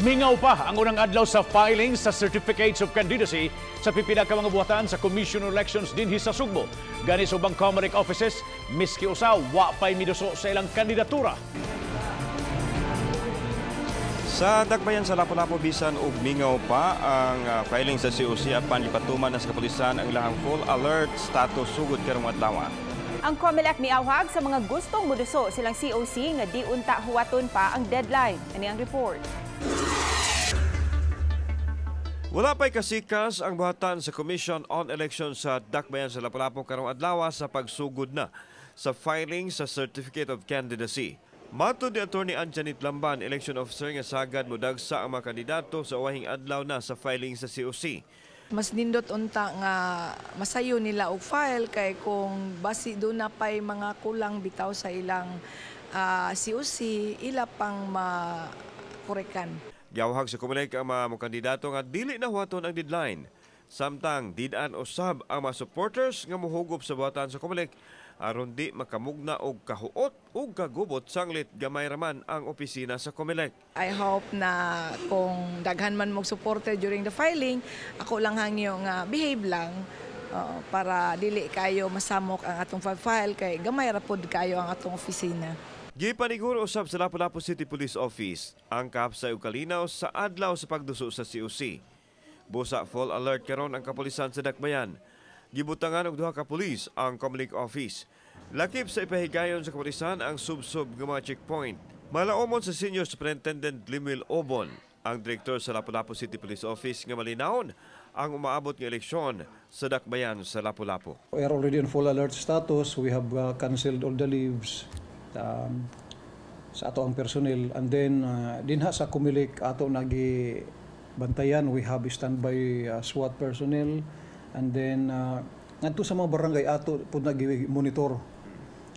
Mingaw pa ang unang adlaw sa filing sa Certificates of Candidacy sa pipila ka mga buhatan sa Commission on Elections dinhi sa Sugbo. Gani sa ubang COMELEC offices, miski usaw, wa pay miduso sa ilang kandidatura. Sa Dakbayan sa Lapu-lapu bisan ug mingaw pa ang filing sa COC apan ipatuman na sa Kapolisan ang ilang full alert status sugod karong adlaw. Ang COMELEC miawhag sa mga gustong muduso silang COC nga di unta huwaton pa ang deadline. Ani ang report. Wala pa'y kasikas ang buhatan sa Commission on Elections sa Dakbayan sa Lapu-lapu karong adlaw sa pagsugod na sa filing sa Certificate of Candidacy. Matod ni Attorney Anjanit Lamban, election officer nga sagad modagsa ang mga kandidato sa uwahing adlaw na sa filing sa COC. Mas nindot unta nga masayo nila og file kay kung basi do na pay mga kulang bitaw sa ilang COC ila pang makorekan. Giawhag sa COMELEC ang mga mokandidato nga dili na huwaton ang deadline. Samtang didan usab ang mga supporters nga mohugop sa buhatan sa COMELEC aron di makamugna og kahuot ug kagubot sanglit gamay raman ang opisina sa COMELEC. I hope na kung daghan man mong supporter during the filing, ako lang hangyo nga behave lang para dili kayo masamok ang atong file kay gamay ra pod kayo ang atong opisina. Gipaniguro usab sa Lapu-lapu City Police Office ang kahapsay ug kalinaw sa adlaw sa pagduso sa COC. Busa full alert karon ang Kapolisan sa Dakbayan. Gibutangan og duha ka pulis ang COMELEC office. Lakip sa Ipahigayon sa Kapolisan ang Subsob nga mga checkpoint. Malaumon sa Senior Superintendent Limil Obon, ang direktor sa Lapu-lapu City Police Office nga malinawon ang umaabot ng eleksyon sa Dakbayan sa Lapu-lapu. We are already in full alert status. We have canceled all the leaves sa ato ang personnel. And then dinha sa COMELEC ato nagi bantayan. We have standby SWAT personnel. And then, ngadto sa mga barangay ato po nag-monitor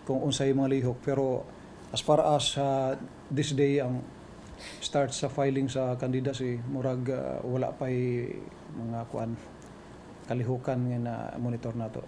kung unsay mga lihok. Pero as far as this day, ang start sa filing sa candidacy, murag wala pa'y mga kalihukan nga na monitor nato.